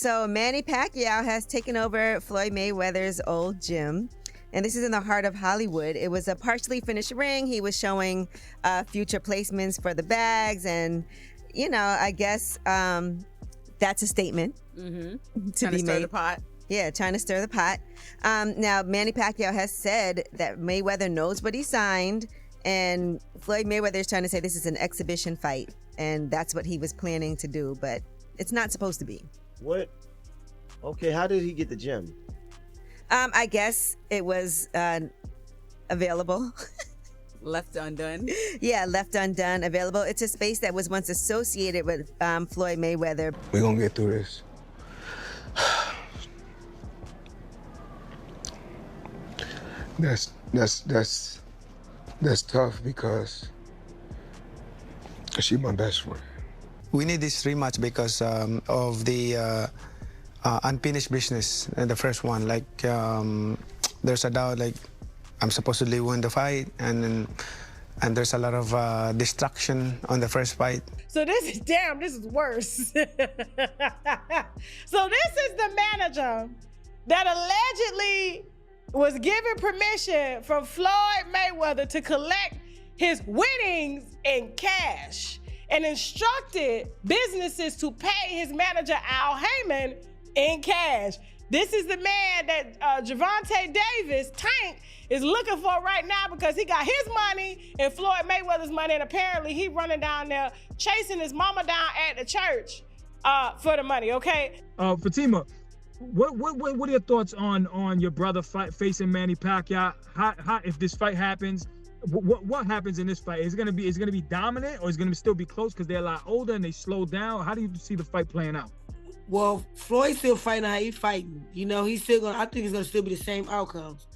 So Manny Pacquiao has taken over Floyd Mayweather's old gym. And this is in the heart of Hollywood. It was a partially finished ring. He was showing future placements for the bags. And, you know, I guess that's a statement to be made. The pot. Yeah, trying to stir the pot. Now, Manny Pacquiao has said that Mayweather knows what he signed. And Floyd Mayweather is trying to say this is an exhibition fight. And that's what he was planning to do. But it's not supposed to be. What? Okay, how did he get the gym? I guess it was available. Left undone. Yeah, left undone, available. It's a space that was once associated with Floyd Mayweather. We're gonna get through this. That's tough because she's my best friend. We need this rematch because of the unfinished business, the first one. Like, there's a doubt, like, I'm supposedly won the fight, and there's a lot of distraction on the first fight. So this is worse. So this is the manager that allegedly was given permission from Floyd Mayweather to collect his winnings in cash and instructed businesses to pay his manager Al Heyman in cash. This is the man that Gervonta Davis, Tank, is looking for right now because he got his money and Floyd Mayweather's money, and apparently he running down there chasing his mama down at the church for the money, okay? Fatima, what are your thoughts on your brother facing Manny Pacquiao? How if this fight happens, what happens in this fight? Is it gonna be dominant, or is it gonna still be close because they're a lot older and they slow down? How do you see the fight playing out? Well, Floyd's still fighting how he's fighting. You know, I think it's gonna still be the same outcomes.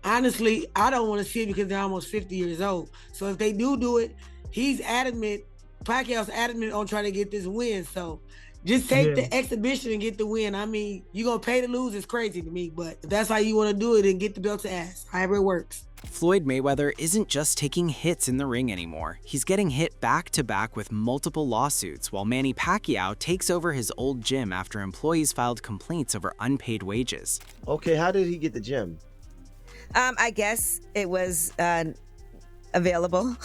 Honestly, I don't want to see it because they're almost 50 years old. So if they do it, Pacquiao's adamant on trying to get this win. So just take the exhibition and get the win. I mean, you're gonna pay to lose, it's crazy to me, but if that's how you want to do it, then get the belt to ass, however it works. Floyd Mayweather isn't just taking hits in the ring anymore. He's getting hit back to back with multiple lawsuits, while Manny Pacquiao takes over his old gym after employees filed complaints over unpaid wages. Okay, how did he get the gym? I guess it was available.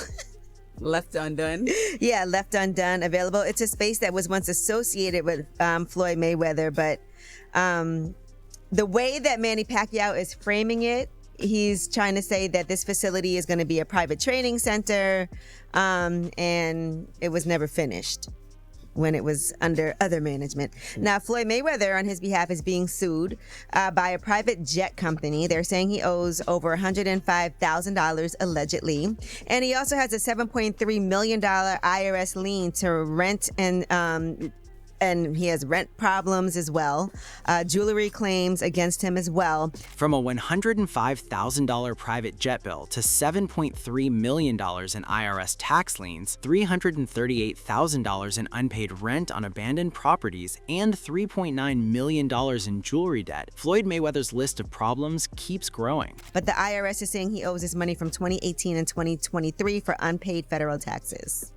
Left undone. Yeah, left undone, available. It's a space that was once associated with Floyd Mayweather, but the way that Manny Pacquiao is framing it, he's trying to say that this facility is going to be a private training center, and it was never finished when it was under other management. Now, Floyd Mayweather, on his behalf, is being sued by a private jet company. They're saying he owes over $105,000 allegedly. And he also has a $7.3 million IRS lien to rent, and he has rent problems as well. Jewelry claims against him as well. From a $105,000 private jet bill to $7.3 million in IRS tax liens, $338,000 in unpaid rent on abandoned properties, and $3.9 million in jewelry debt, Floyd Mayweather's list of problems keeps growing. But the IRS is saying he owes his money from 2018 and 2023 for unpaid federal taxes.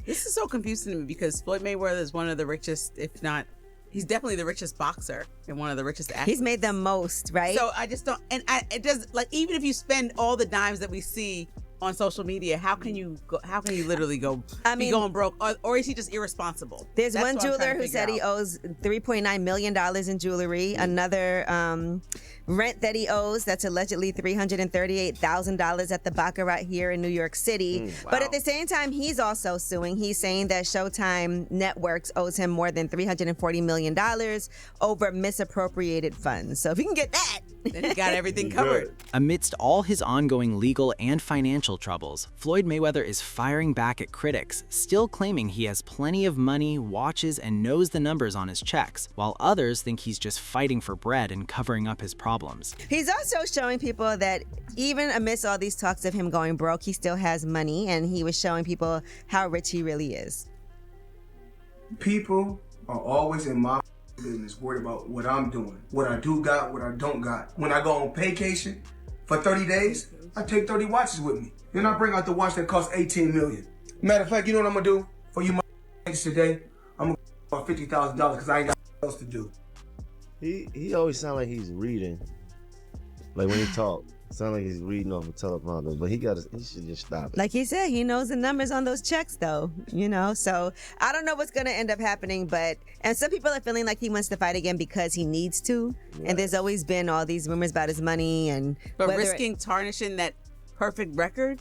This is so confusing to me because Floyd Mayweather is one of the richest, if not, he's definitely the richest boxer and one of the richest athletes. He's made the most, right? So I just don't, and it does, like, even if you spend all the dimes that we see on social media, how can you literally go, be going broke? Or is he just irresponsible? There's one jeweler who said he owes $3.9 million in jewelry. Another rent that he owes, that's allegedly $338,000 at the Baccarat here in New York City. Wow. But at the same time, he's also suing. He's saying that Showtime Networks owes him more than $340 million over misappropriated funds. So if he can get that, then he got everything covered. Amidst all his ongoing legal and financial troubles, Floyd Mayweather is firing back at critics, still claiming he has plenty of money, watches, and knows the numbers on his checks, while others think he's just fighting for bread and covering up his problems. He's also showing people that even amidst all these talks of him going broke, he still has money, and he was showing people how rich he really is. People are always in my business, worried about what I'm doing, what I do got, what I don't got. When I go on vacation for 30 days, I take 30 watches with me. Then I bring out the watch that costs $18 million. Matter of fact, you know what I'm gonna do for you today? I'm gonna $50,000 because I ain't got else to do. He always sound like he's reading. Like when he talk, sound like he's reading off a teleprompter. But he should just stop it. Like he said, he knows the numbers on those checks, though. So I don't know what's gonna end up happening, and some people are feeling like he wants to fight again because he needs to. Right. And there's always been all these rumors about his money but risking tarnishing that perfect record.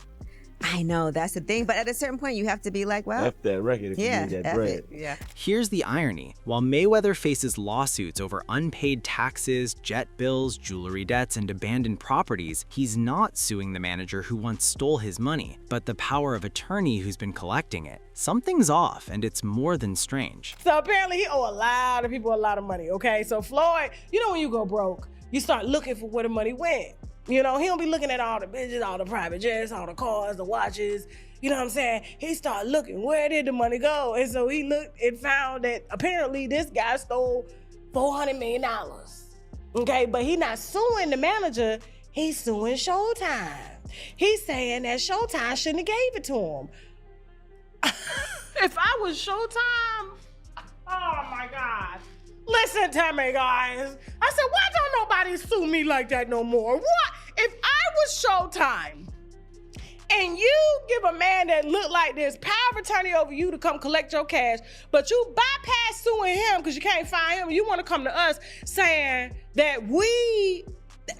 I know, that's the thing. But at a certain point, you have to be like, well, F that record if you need that bread. Yeah. Here's the irony. While Mayweather faces lawsuits over unpaid taxes, jet bills, jewelry debts, and abandoned properties, he's not suing the manager who once stole his money, but the power of attorney who's been collecting it. Something's off, and it's more than strange. So apparently he owe a lot of people a lot of money, okay? So Floyd, when you go broke, you start looking for where the money went. He don't be looking at all the bitches, all the private jets, all the cars, the watches. You know what I'm saying? He started looking, where did the money go? And so he looked and found that apparently this guy stole $400 million. Okay, but he's not suing the manager, he's suing Showtime. He's saying that Showtime shouldn't have gave it to him. If I was Showtime, oh my God. Listen to me, guys. I said, why don't nobody sue me like that no more? What? If I was Showtime and you give a man that look like this power of attorney over you to come collect your cash, but you bypass suing him because you can't find him and you want to come to us saying that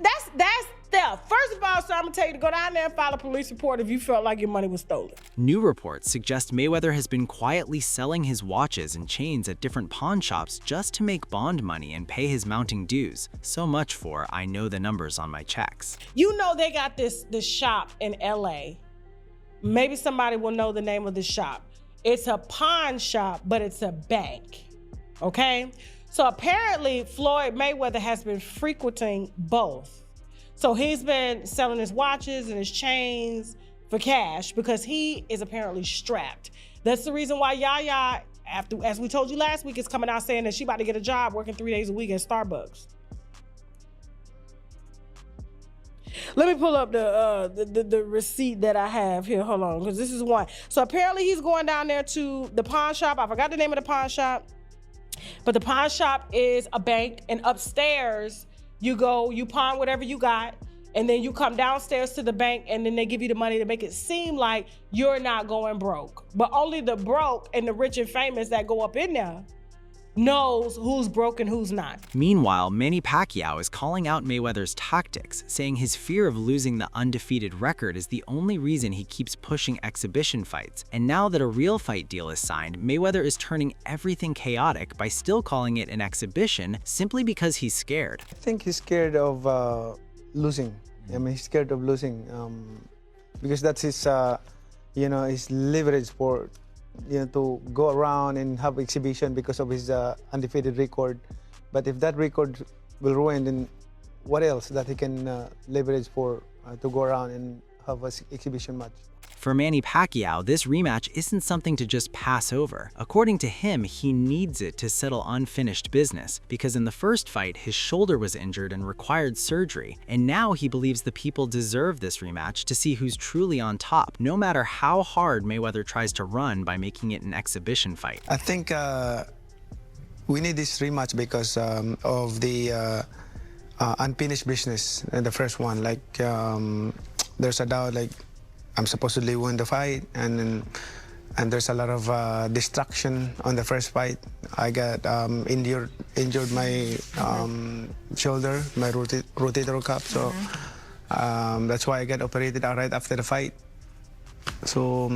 that's theft. First of all, sir, I'm gonna tell you to go down there and file a police report if you felt like your money was stolen. New reports suggest Mayweather has been quietly selling his watches and chains at different pawn shops just to make bond money and pay his mounting dues. So much for I know the numbers on my checks. They got this shop in LA. Maybe somebody will know the name of the shop. It's a pawn shop, but it's a bank, okay? So apparently Floyd Mayweather has been frequenting both. So he's been selling his watches and his chains for cash because he is apparently strapped. That's the reason why Yaya, as we told you last week, is coming out saying that she about to get a job working 3 days a week at Starbucks. Let me pull up the receipt that I have here. Hold on, because this is one. So apparently he's going down there to the pawn shop. I forgot the name of the pawn shop, but the pawn shop is a bank, and upstairs you go, you pawn whatever you got, and then you come downstairs to the bank, and then they give you the money to make it seem like you're not going broke. But only the broke and the rich and famous that go up in there knows who's broke and who's not. Meanwhile, Manny Pacquiao is calling out Mayweather's tactics, saying his fear of losing the undefeated record is the only reason he keeps pushing exhibition fights. And now that a real fight deal is signed, Mayweather is turning everything chaotic by still calling it an exhibition simply because he's scared. I think he's scared of losing. He's scared of losing because that's his, his leverage for to go around and have exhibition because of his undefeated record. But if that record will ruin, then what else that he can leverage for to go around and have an exhibition match? For Manny Pacquiao, this rematch isn't something to just pass over. According to him, he needs it to settle unfinished business, because in the first fight, his shoulder was injured and required surgery, and now he believes the people deserve this rematch to see who's truly on top, no matter how hard Mayweather tries to run by making it an exhibition fight. I think we need this rematch because of the unfinished business in the first one. There's a doubt, I'm supposedly won the fight, and there's a lot of distraction on the first fight. I got injured my shoulder, my rotator cuff, so that's why I got operated out right after the fight. So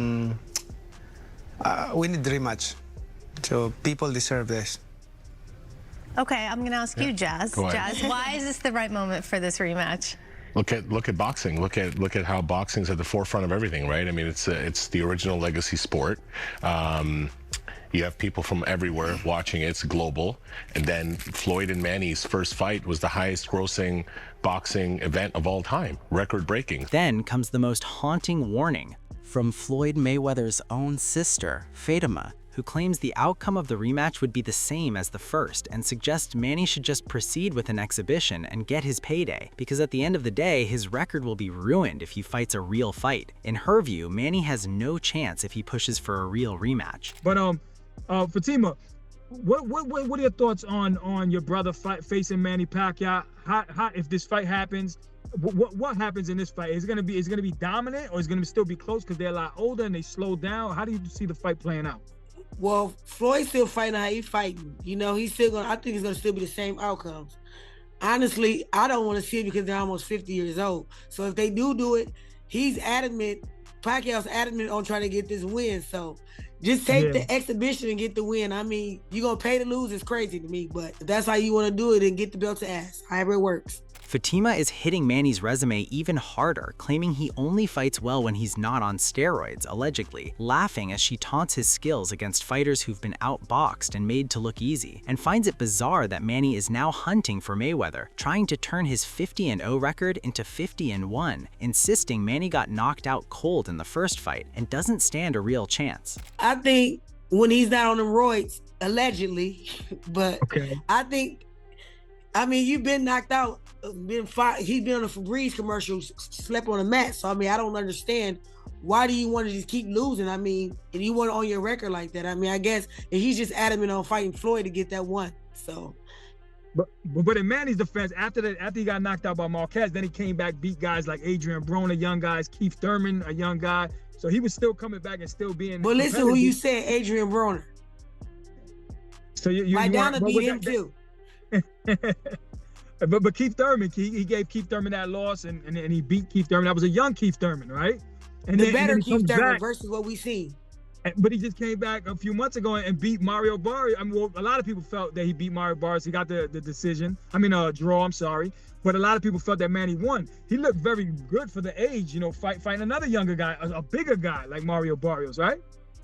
we need the rematch. So people deserve this. Okay, I'm going to ask you, Jazz. Jazz, why is this the right moment for this rematch? Look at boxing. Look at how boxing's at the forefront of everything, right? I mean, it's the original legacy sport. You have people from everywhere watching it. It's global. And then Floyd and Manny's first fight was the highest grossing boxing event of all time, record-breaking. Then comes the most haunting warning from Floyd Mayweather's own sister, Fatima, who claims the outcome of the rematch would be the same as the first and suggests Manny should just proceed with an exhibition and get his payday, because at the end of the day, his record will be ruined if he fights a real fight. In her view, Manny has no chance if he pushes for a real rematch. But Fatima, What are your thoughts on your brother facing Manny Pacquiao? How if this fight happens, what happens in this fight? Is it gonna be dominant, or is it gonna still be close because they're a lot older and they slow down? How do you see the fight playing out? Well, Floyd's still fighting how he's fighting. You know, he's still gonna. I think it's gonna still be the same outcomes. Honestly, I don't want to see it because they're almost 50 years old. So if they do it, he's adamant. Pacquiao's adamant on trying to get this win. So just take the exhibition and get the win. I mean, you're going to pay to lose. It's crazy to me, but if that's how you want to do it, and get the belt to ass, however it works. Fatima is hitting Manny's resume even harder, claiming he only fights well when he's not on steroids, allegedly, laughing as she taunts his skills against fighters who've been outboxed and made to look easy, and finds it bizarre that Manny is now hunting for Mayweather, trying to turn his 50-0 record into 50-1, insisting Manny got knocked out cold in the first fight and doesn't stand a real chance. I think when he's not on the roids, allegedly, but I mean, you've been knocked out, he's been on a Febreze commercial, slept on a mat. So, I mean, I don't understand. Why do you want to just keep losing? I mean, and you want it on your record like that. I mean, I guess if he's just adamant on fighting Floyd to get that one. So. But in Manny's defense, after he got knocked out by Marquez, then he came back, beat guys like Adrian Broner, young guys, Keith Thurman, a young guy. So he was still coming back and still being. But listen who you said, Adrian Broner. So you Maidana beat him too. But Keith Thurman, he gave Keith Thurman that loss, and he beat Keith Thurman. That was a young Keith Thurman, right? And the better Keith Thurman versus what we seen. But he just came back a few months ago and beat Mario Barrios. I mean, well, a lot of people felt that he beat Mario Barrios. He got the decision. I mean, draw. I'm sorry. But a lot of people felt that Manny won. He looked very good for the age, you know, fighting another younger guy, a bigger guy like Mario Barrios, right?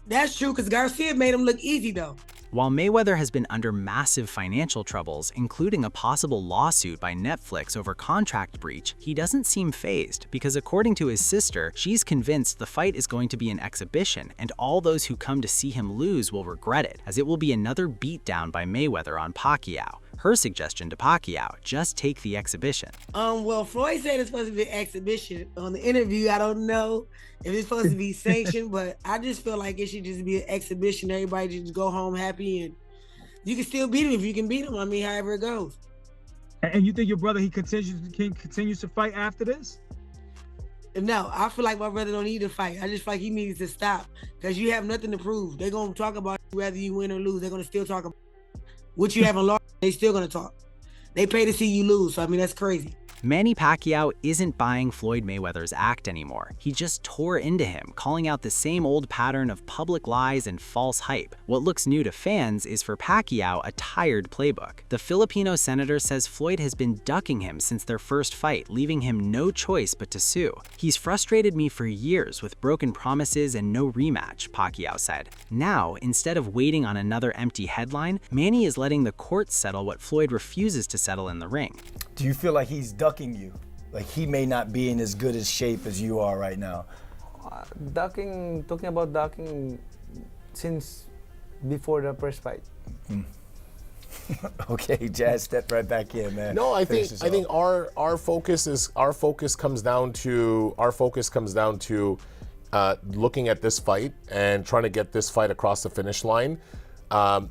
That's true, because Garcia made him look easy, though. While Mayweather has been under massive financial troubles, including a possible lawsuit by Netflix over contract breach, he doesn't seem fazed because, according to his sister, she's convinced the fight is going to be an exhibition and all those who come to see him lose will regret it, as it will be another beatdown by Mayweather on Pacquiao. Her suggestion to Pacquiao, just take the exhibition. Well, Floyd said it's supposed to be an exhibition. On the interview, I don't know if it's supposed to be sanctioned, but I just feel like it should just be an exhibition. Everybody just go home happy, and you can still beat him if you can beat him. I mean, however it goes. And you think your brother, he continues to fight after this? No, I feel like my brother don't need to fight. I just feel like he needs to stop, because you have nothing to prove. They're going to talk about it, whether you win or lose. They're going to still talk about it. What you haven't lost, they still going to talk. They pay to see you lose, so I mean, that's crazy. Manny Pacquiao isn't buying Floyd Mayweather's act anymore. He just tore into him, calling out the same old pattern of public lies and false hype. What looks new to fans is for Pacquiao a tired playbook. The Filipino senator says Floyd has been ducking him since their first fight, leaving him no choice but to sue. He's frustrated me for years with broken promises and no rematch, Pacquiao said. Now, instead of waiting on another empty headline, Manny is letting the courts settle what Floyd refuses to settle in the ring. Do you feel like he's ducking you? Like he may not be in as good as shape as you are right now? Talking about ducking since before the first fight. Okay, Jazz, step right back in, man. No, I think our focus comes down to looking at this fight and trying to get this fight across the finish line.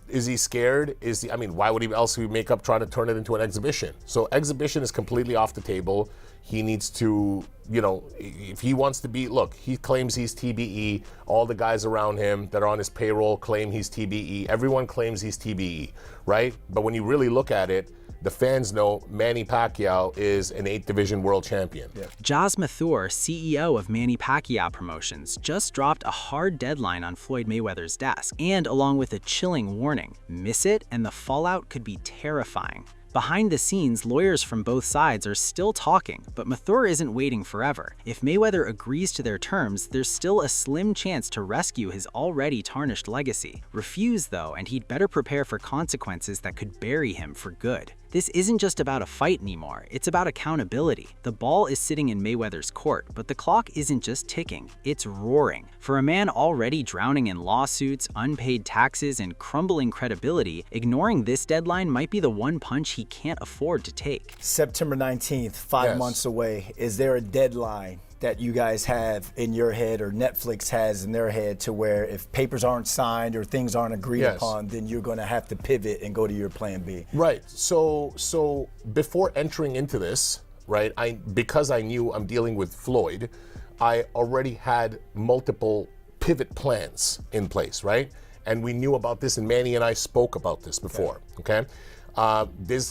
Is he scared? I mean, why would he else make up trying to turn it into an exhibition? So exhibition is completely off the table. He needs to, you know, if he wants to be, look, he claims he's TBE. All the guys around him that are on his payroll claim he's TBE. Everyone claims he's TBE, right? But when you really look at it, the fans know Manny Pacquiao is an 8th division world champion. Yeah. Jas Mathur, CEO of Manny Pacquiao Promotions, just dropped a hard deadline on Floyd Mayweather's desk, and along with a chilling warning, miss it and the fallout could be terrifying. Behind the scenes, lawyers from both sides are still talking, but Mathur isn't waiting forever. If Mayweather agrees to their terms, there's still a slim chance to rescue his already tarnished legacy. Refuse, though, and he'd better prepare for consequences that could bury him for good. This isn't just about a fight anymore, it's about accountability. The ball is sitting in Mayweather's court, but the clock isn't just ticking, it's roaring. For a man already drowning in lawsuits, unpaid taxes, and crumbling credibility, ignoring this deadline might be the one punch he can't afford to take. September 19th, 5 months away. Is there a deadline that you guys have in your head or Netflix has in their head to where if papers aren't signed or things aren't agreed upon, then you're going to have to pivot and go to your plan B? Right. So before entering into this, right, because I knew I'm dealing with Floyd, I already had multiple pivot plans in place, right? And we knew about this, and Manny and I spoke about this before, okay?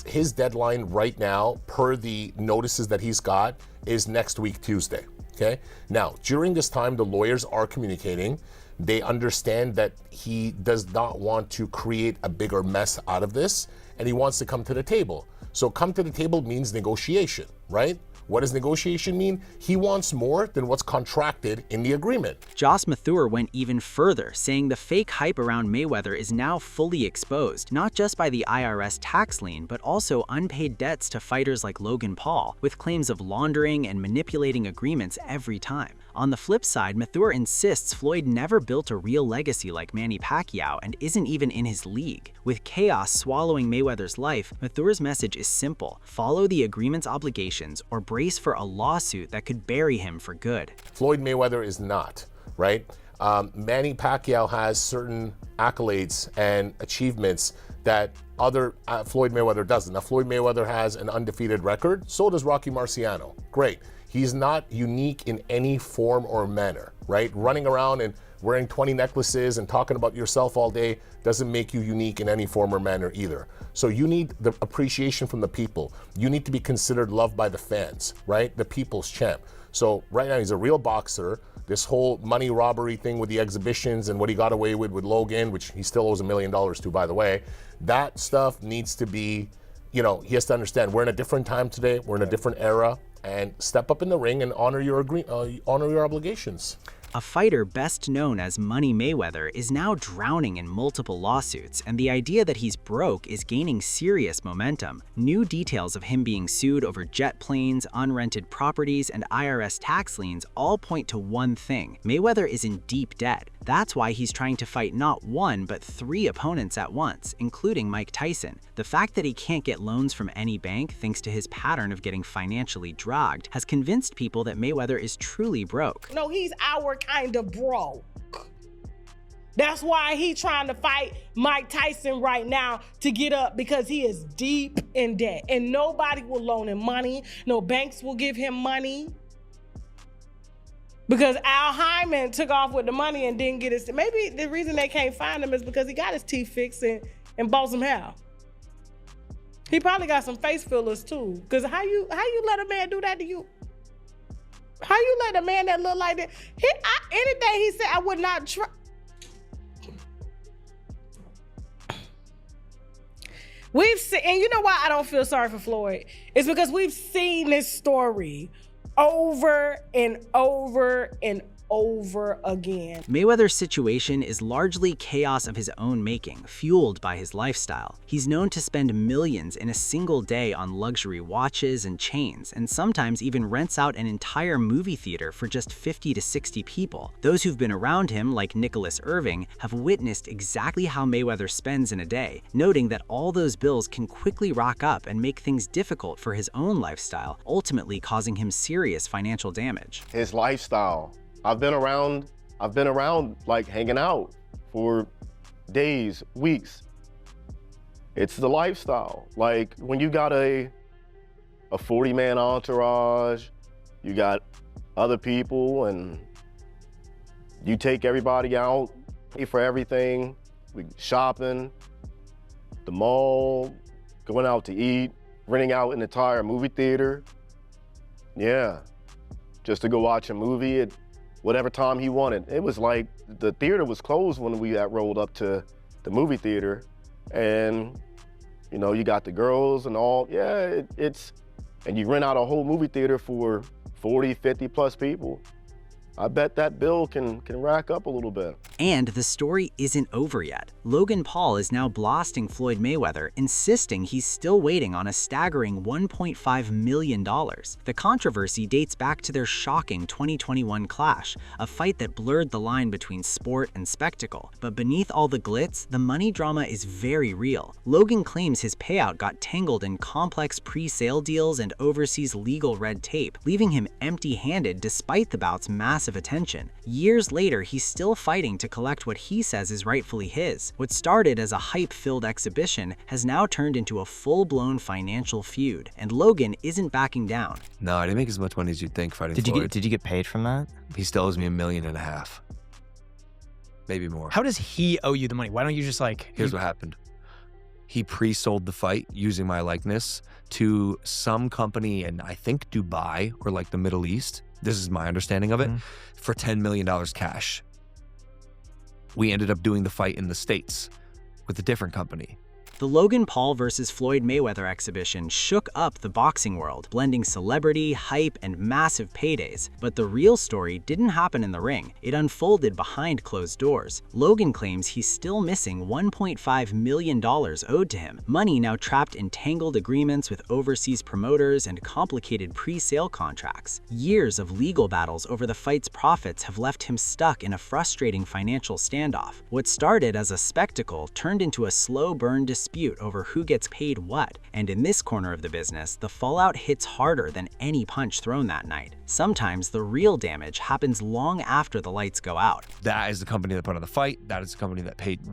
His deadline right now, per the notices that he's got, is next week, Tuesday, okay? Now, during this time, the lawyers are communicating. They understand that he does not want to create a bigger mess out of this, and he wants to come to the table. So come to the table means negotiation, right? What does negotiation mean? He wants more than what's contracted in the agreement. Joss Mathur went even further, saying the fake hype around Mayweather is now fully exposed, not just by the IRS tax lien, but also unpaid debts to fighters like Logan Paul, with claims of laundering and manipulating agreements every time. On the flip side, Mathur insists Floyd never built a real legacy like Manny Pacquiao and isn't even in his league. With chaos swallowing Mayweather's life, Mathur's message is simple: follow the agreement's obligations or brace for a lawsuit that could bury him for good. Floyd Mayweather is not, right? Manny Pacquiao has certain accolades and achievements that other Floyd Mayweather doesn't. Now, Floyd Mayweather has an undefeated record, so does Rocky Marciano. Great. He's not unique in any form or manner, right? Running around and wearing 20 necklaces and talking about yourself all day doesn't make you unique in any form or manner either. So you need the appreciation from the people. You need to be considered loved by the fans, right? The people's champ. So right now he's a real boxer. This whole money robbery thing with the exhibitions and what he got away with Logan, which he still owes $1 million to, by the way, that stuff needs to be, he has to understand we're in a different time today. We're in a different era. And step up in the ring and honor your obligations. A fighter best known as Money Mayweather is now drowning in multiple lawsuits, and the idea that he's broke is gaining serious momentum. New details of him being sued over jet planes, unrented properties, and IRS tax liens all point to one thing: Mayweather is in deep debt. That's why he's trying to fight not one, but 3 opponents at once, including Mike Tyson. The fact that he can't get loans from any bank thanks to his pattern of getting financially dragged has convinced people that Mayweather is truly broke. No, he's our kind of broke. That's why he's trying to fight Mike Tyson right now to get up, because he is deep in debt and nobody will loan him money. No banks will give him money. Because Al Hyman took off with the money and didn't get his, maybe the reason they can't find him is because he got his teeth fixed and bought some hair. He probably got some face fillers too. Because how you let a man do that to you? How you let a man that look like that? Anything he said, I would not try. We've seen, and you know why I don't feel sorry for Floyd? It's because we've seen this story over and over and over again. Mayweather's situation is largely chaos of his own making, fueled by his lifestyle. He's known to spend millions in a single day on luxury watches and chains, and sometimes even rents out an entire movie theater for just 50 to 60 people. Those who've been around him, like Nicholas Irving, have witnessed exactly how Mayweather spends in a day, noting that all those bills can quickly rack up and make things difficult for his own lifestyle, ultimately causing him serious financial damage. His lifestyle. I've been around like hanging out for days, weeks. It's the lifestyle. Like when you got a 40-man entourage, you got other people and you take everybody out, pay for everything, we shopping, the mall, going out to eat, renting out an entire movie theater. Yeah, just to go watch a movie at whatever time he wanted. It was like the theater was closed when we rolled up to the movie theater, and you got the girls and all. Yeah, and you rent out a whole movie theater for 40, 50 plus people. I bet that bill can rack up a little bit. And the story isn't over yet. Logan Paul is now blasting Floyd Mayweather, insisting he's still waiting on a staggering $1.5 million. The controversy dates back to their shocking 2021 clash, a fight that blurred the line between sport and spectacle. But beneath all the glitz, the money drama is very real. Logan claims his payout got tangled in complex pre-sale deals and overseas legal red tape, leaving him empty-handed despite the bout's massive attention. Years later, he's still fighting to collect what he says is rightfully his. What started as a hype-filled exhibition has now turned into a full-blown financial feud, and Logan isn't backing down. No, I didn't make as much money as you'd think fighting Floyd. Did you get paid from that? He still owes me $1.5 million. Maybe more. How does he owe you the money? Why don't you just like... Here's what happened. He pre-sold the fight using my likeness to some company in, I think, Dubai or like the Middle East. This is my understanding of it, for $10 million cash. We ended up doing the fight in the States with a different company. The Logan Paul vs. Floyd Mayweather exhibition shook up the boxing world, blending celebrity, hype, and massive paydays. But the real story didn't happen in the ring. It unfolded behind closed doors. Logan claims he's still missing $1.5 million owed to him, money now trapped in tangled agreements with overseas promoters and complicated pre-sale contracts. Years of legal battles over the fight's profits have left him stuck in a frustrating financial standoff. What started as a spectacle turned into a slow-burn dispute over who gets paid what, and in this corner of the business, the fallout hits harder than any punch thrown that night. Sometimes the real damage happens long after the lights go out. That is the company that put on the fight. That is the company that paid me.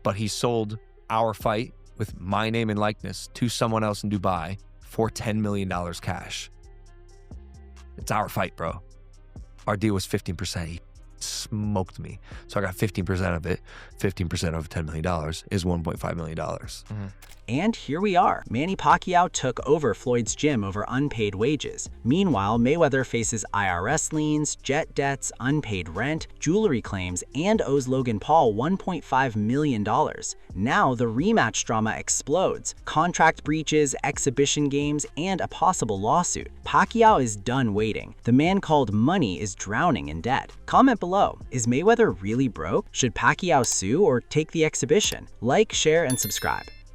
But he sold our fight with my name and likeness to someone else in Dubai for $10 million cash. It's our fight, bro. Our deal was 15%. He smoked me. So I got 15% of it. 15% of $10 million is $1.5 million. And here we are. Manny Pacquiao took over Floyd's gym over unpaid wages. Meanwhile, Mayweather faces IRS liens, jet debts, unpaid rent, jewelry claims, and owes Logan Paul $1.5 million. Now the rematch drama explodes. Contract breaches, exhibition games, and a possible lawsuit. Pacquiao is done waiting. The man called money is drowning in debt. Comment below, is Mayweather really broke? Should Pacquiao sue or take the exhibition? Like, share, and subscribe.